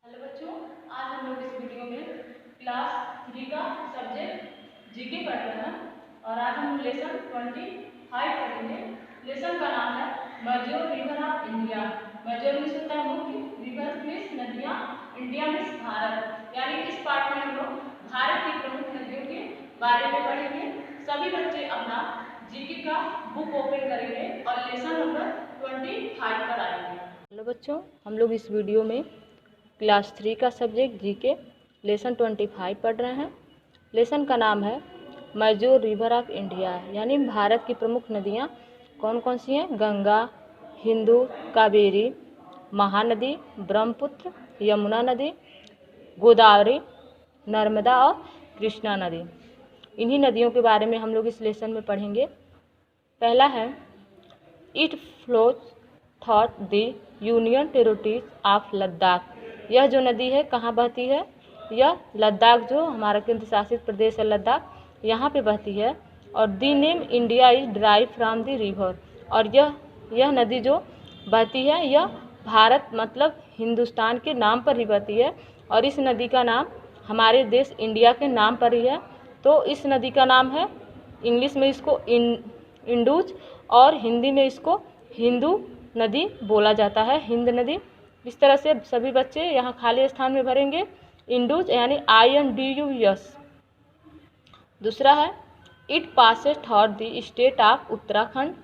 Hello बच्चों, आज हम लोग इस वीडियो में क्लास 3 का सब्जेक्ट जीके पढ़ रहे हैं और आज हम लेसन 25 पढ़ेंगे। लेसन का नाम है major river of India. Major means होता है मुख्य, रिवर मीन्स नदियाँ, इंडिया मीन्स भारत। यानी इस पार्ट में हम लोग भारत की प्रमुख नदियों के बारे में पढ़ेंगे। सभी बच्चे अपना जीके का बुक ओपन करेंगे और लेसन नंबर 25 पर आएंगे। हेलो बच्चों, हम लोग इस वीडियो में क्लास 3 का सब्जेक्ट जीके लेसन 25 पढ़ रहे हैं। लेसन का नाम है मेजर रिवर ऑफ इंडिया, यानी भारत की प्रमुख नदियाँ कौन कौन सी हैं? गंगा, हिंदू, कावेरी, महानदी, ब्रह्मपुत्र, यमुना नदी, गोदावरी, नर्मदा और कृष्णा नदी। इन्हीं नदियों के बारे में हम लोग इस लेसन में पढ़ेंगे। पहला है it flows through the union territories of Ladakh. यह जो नदी है कहाँ बहती है? यह लद्दाख, जो हमारा केंद्र शासित प्रदेश है लद्दाख, यहाँ पे बहती है। और the name India is drive from the river. और यह नदी जो बहती है यह भारत मतलब हिंदुस्तान के नाम पर ही बहती है। और इस नदी का नाम हमारे देश इंडिया के नाम पर ही है। तो इस नदी का नाम है, इंग्लिश में इसको इंडूज और हिंदी में इसको हिंदू नदी बोला जाता है, हिंद नदी। इस तरह से सभी बच्चे यहाँ खाली स्थान में भरेंगे इंडूज, यानी INDUS। दूसरा है it passes thought the state of Uttarakhand.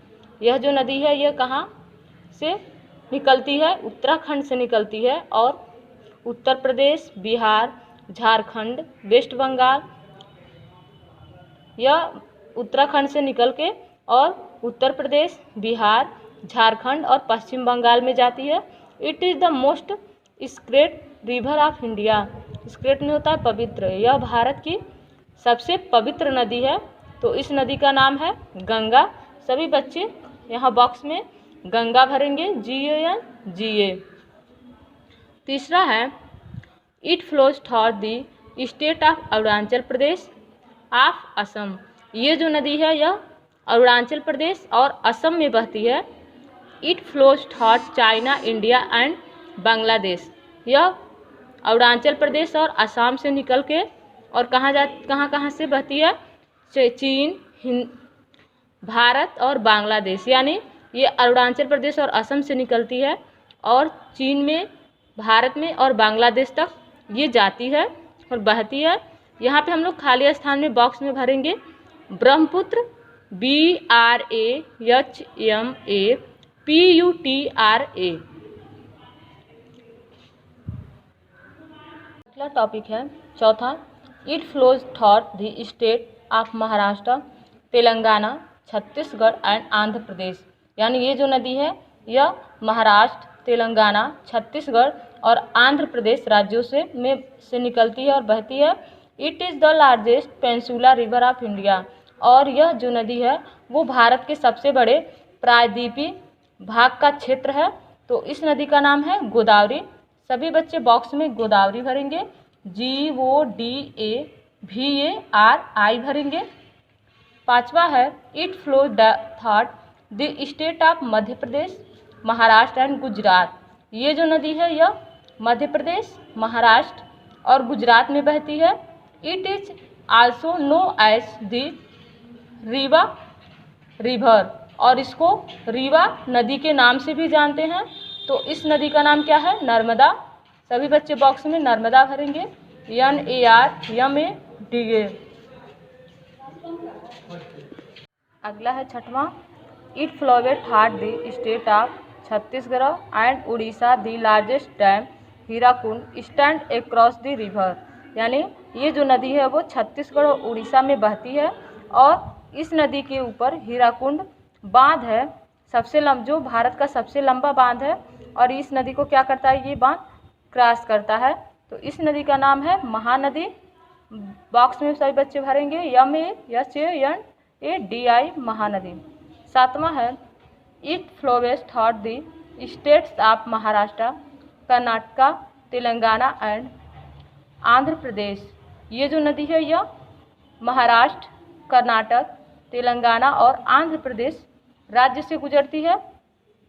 यह जो नदी है यह कहाँ से निकलती है? उत्तराखंड से निकलती है। और उत्तर प्रदेश, बिहार, झारखंड, वेस्ट बंगाल, यह उत्तराखंड से निकल के और उत्तर प्रदेश, बिहार, झारखंड और पश्चिम बंगाल में जाती है। It is the most sacred river of India. Sacred में होता है पवित्र। यह भारत की सबसे पवित्र नदी है। तो इस नदी का नाम है गंगा। सभी बच्चे यहाँ बॉक्स में गंगा भरेंगे, GANGA। तीसरा है it flows through the state of Arunachal Pradesh of Assam. ये जो नदी है यह अरुणाचल प्रदेश और असम में बहती है। It flows thought China, India and Bangladesh. यह अरुणाचल प्रदेश और असम से निकल के और कहाँ से बहती है? चीन, भारत और बांग्लादेश। यानी ये अरुणाचल प्रदेश और असम से निकलती है और चीन में, भारत में और बांग्लादेश तक ये जाती है और बहती है। यहाँ पे हम लोग खाली स्थान में बॉक्स में भरेंगे ब्रह्मपुत्र, BRAHMAPUTRA। अगला टॉपिक है चौथा it flows through the state of Maharashtra, Telangana, Chhattisgarh and Andhra Pradesh. यानी ये जो नदी है यह महाराष्ट्र, तेलंगाना, छत्तीसगढ़ और आंध्र प्रदेश राज्यों से निकलती है और बहती है। It is the largest peninsular river of India. और यह जो नदी है वो भारत के सबसे बड़े प्रायद्वीपीय भाग का क्षेत्र है। तो इस नदी का नाम है गोदावरी। सभी बच्चे बॉक्स में गोदावरी भरेंगे, GODAVARI भरेंगे। पांचवा है it flow thought the state of Madhya Pradesh, Maharashtra and Gujarat. ये जो नदी है यह मध्य प्रदेश, महाराष्ट्र और गुजरात में बहती है। It is also known as the Rewa river, और इसको रीवा नदी के नाम से भी जानते हैं। तो इस नदी का नाम क्या है? नर्मदा। सभी बच्चे बॉक्स में नर्मदा भरेंगे, NARMADA। अगला है छठवां it flowed through the state of Chhattisgarh and Orissa the largest dam Hirakud stand across the river. यानी ये जो नदी है वो छत्तीसगढ़ और उड़ीसा में बहती है और इस नदी के ऊपर हीराकुंड बांध है, जो भारत का सबसे लंबा बांध है। और इस नदी को क्या करता है? ये बांध क्रॉस करता है। तो इस नदी का नाम है महानदी। बॉक्स में सभी बच्चे भरेंगे MAHANADI, महानदी। सातवां है it flows through the states of Maharashtra, Karnataka, Telangana and Andhra Pradesh. ये जो नदी है यह महाराष्ट्र, कर्नाटक, तेलंगाना और आंध्र प्रदेश राज्य से गुजरती है।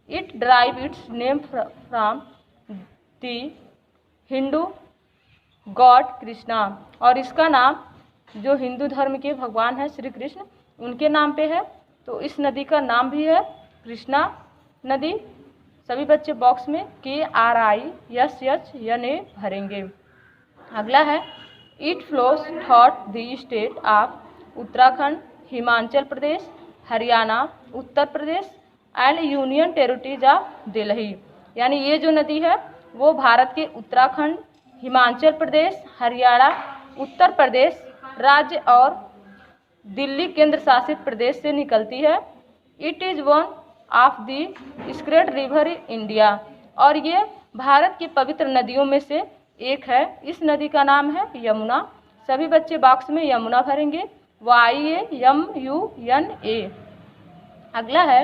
It drive it's name from the Hindu God Krishna, और इसका नाम जो हिंदू धर्म के भगवान हैं श्री कृष्ण उनके नाम पे है, तो इस नदी का नाम भी है कृष्णा नदी। सभी बच्चे बॉक्स में KRISHNA भरेंगे। अगला है it flows through the state of Uttarakhand, Himachal Pradesh, Haryana, Uttar Pradesh and union territories of Delhi. यानी ये जो नदी है वो भारत के उत्तराखंड, हिमाचल प्रदेश, हरियाणा, उत्तर प्रदेश राज्य और दिल्ली केंद्र शासित प्रदेश से निकलती है। It is one of the sacred river in India, और ये भारत की पवित्र नदियों में से एक है। इस नदी का नाम है यमुना। सभी बच्चे बॉक्स में यमुना भरेंगे, YAMUNA। अगला है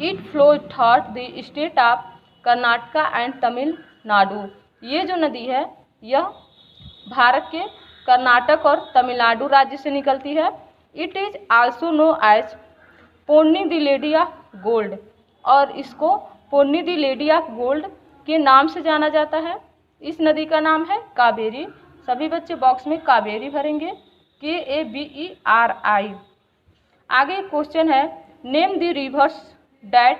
it flow thought the state of Karnataka and Tamil Nadu. ये जो नदी है यह भारत के कर्नाटक और तमिलनाडु राज्य से निकलती है। It is also known as Ponni the lady of gold, और इसको Ponni the lady of gold के नाम से जाना जाता है। इस नदी का नाम है कावेरी। सभी बच्चे बॉक्स में कावेरी भरेंगे, KAVERI। आगे क्वेश्चन है name the rivers that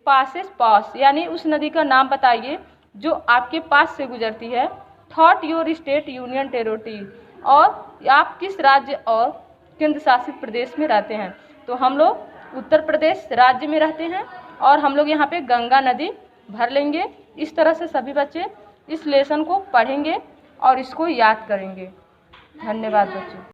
passes pass, यानी उस नदी का नाम बताइए जो आपके पास से गुजरती है। Thought your state union territory, और आप किस राज्य और केंद्र शासित प्रदेश में रहते हैं। तो हम लोग उत्तर प्रदेश राज्य में रहते हैं, और हम लोग यहाँ पे गंगा नदी भर लेंगे। इस तरह से सभी बच्चे इस लेसन को पढ़ेंगे और इसको याद करेंगे। धन्यवाद बच्चों।